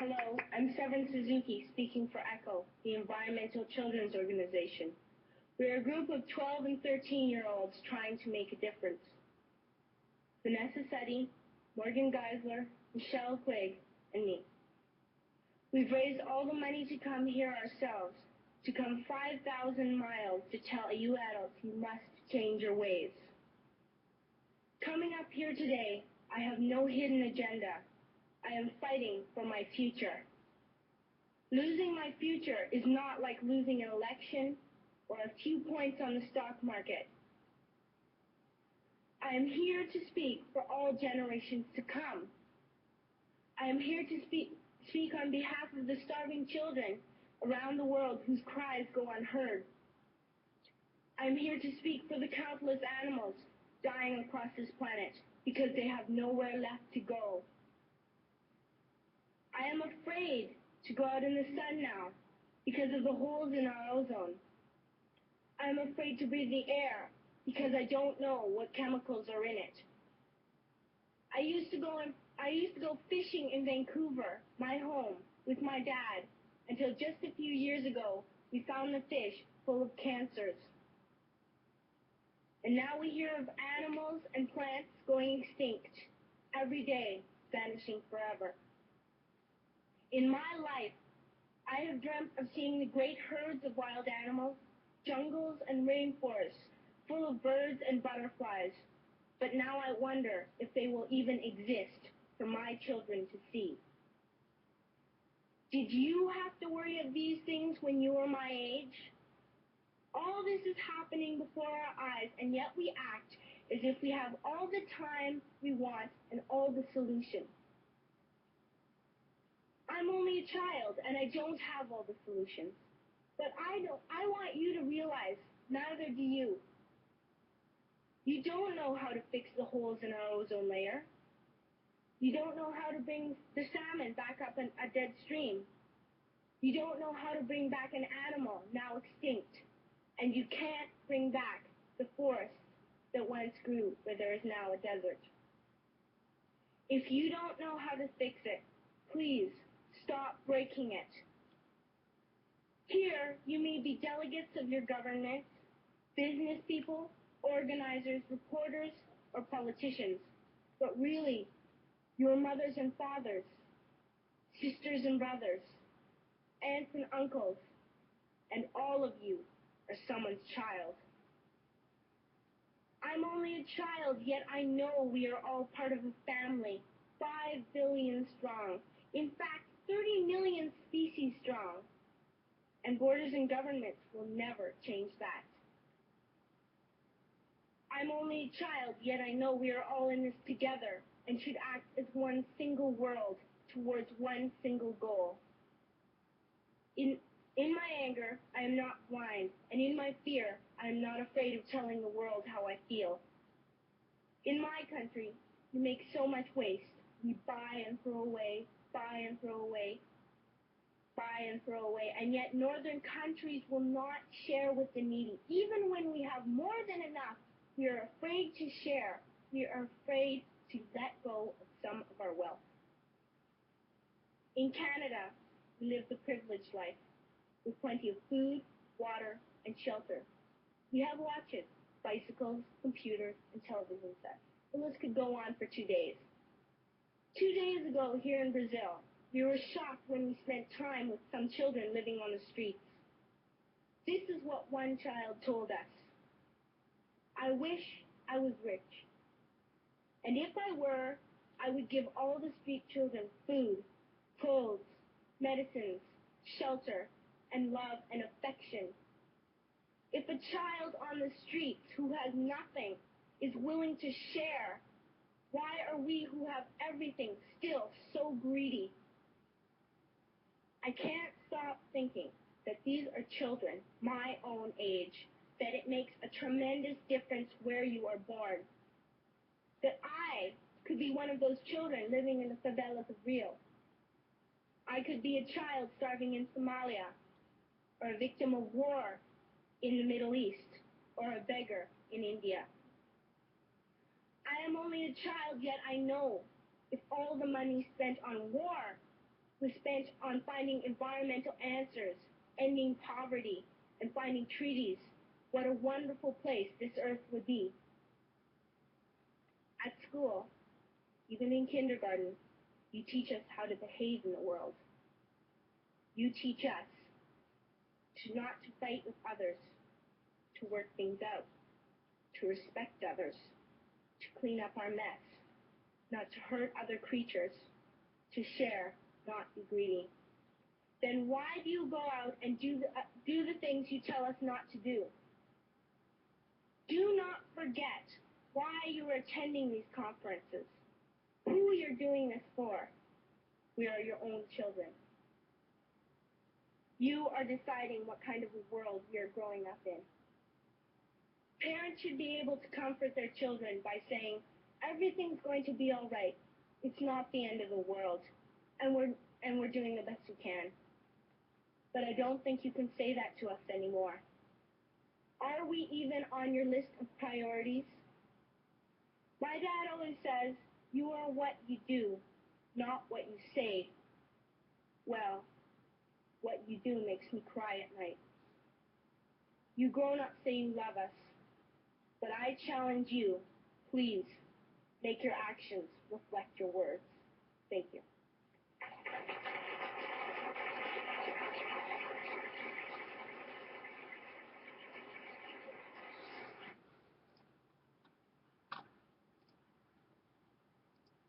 Hello, I'm Severin Suzuki, speaking for ECHO, the Environmental Children's Organization. We're a group of 12 and 13-year-olds trying to make a difference. Vanessa Seti, Morgan Geisler, Michelle Quigg, and me. We've raised all the money to come here ourselves, to come 5,000 miles to tell you adults you must change your ways. Coming up here today, I have no hidden agenda. I am fighting for my future. Losing my future is not like losing an election or a few points on the stock market. I am here to speak for all generations to come. I am here to speak on behalf of the starving children around the world whose cries go unheard. I am here to speak for the countless animals dying across this planet because they have nowhere left to go. I am afraid to go out in the sun now because of the holes in our ozone. I am afraid to breathe the air because I don't know what chemicals are in it. I used to go fishing in Vancouver, my home, with my dad, until just a few years ago we found the fish full of cancers. And now we hear of animals and plants going extinct, every day vanishing forever. In my life, I have dreamt of seeing the great herds of wild animals, jungles and rainforests full of birds and butterflies. But now I wonder if they will even exist for my children to see. Did you have to worry of these things when you were my age? All this is happening before our eyes, and yet we act as if we have all the time we want and all the solutions. I'm only a child, and I don't have all the solutions. But I want you to realize, neither do you. You don't know how to fix the holes in our ozone layer. You don't know how to bring the salmon back up a dead stream. You don't know how to bring back an animal now extinct. And you can't bring back the forest that once grew where there is now a desert. If you don't know how to fix it, please stop breaking it. Here, you may be delegates of your government, business people, organizers, reporters, or politicians, but really, your mothers and fathers, sisters and brothers, aunts and uncles, and all of you are someone's child. I'm only a child, yet I know we are all part of a family, 5 billion strong, in fact, 30 million species strong. And borders and governments will never change that. I'm only a child, yet I know we are all in this together and should act as one single world towards one single goal. In my anger, I am not blind, and in my fear, I am not afraid of telling the world how I feel. In my country, we make so much waste. We buy and throw away, buy and throw away, buy and throw away, and yet northern countries will not share with the needy. Even when we have more than enough, we are afraid to share. We are afraid to let go of some of our wealth. In Canada, we live the privileged life, with plenty of food, water, and shelter. We have watches, bicycles, computers, and television sets. The list could go on for 2 days. 2 days ago, here in Brazil, we were shocked when we spent time with some children living on the streets. This is what one child told us. I wish I was rich. And if I were, I would give all the street children food, clothes, medicines, shelter, and love and affection. If a child on the streets who has nothing is willing to share, why are we who have everything still so greedy? I can't stop thinking that these are children my own age, that it makes a tremendous difference where you are born. That I could be one of those children living in the favelas of Rio. I could be a child starving in Somalia, or a victim of war in the Middle East, or a beggar in India. I am only a child, yet I know if all the money spent on war was spent on finding environmental answers, ending poverty, and finding treaties. What a wonderful place this earth would be. At school, even in kindergarten, you teach us how to behave in the world. You teach us to not to fight with others, to work things out, to respect others, to clean up our mess, not to hurt other creatures, to share, not be greedy. Then why do you go out and do the things you tell us not to do? Do not forget why you are attending these conferences, who you're doing this for. We are your own children. You are deciding what kind of a world we are growing up in. Parents should be able to comfort their children by saying, everything's going to be all right. It's not the end of the world, and we're doing the best we can. But I don't think you can say that to us anymore. Are we even on your list of priorities? My dad always says, you are what you do, not what you say. Well, what you do makes me cry at night. You grown-ups say you love us, but I challenge you, please, make your actions reflect your words. Thank you.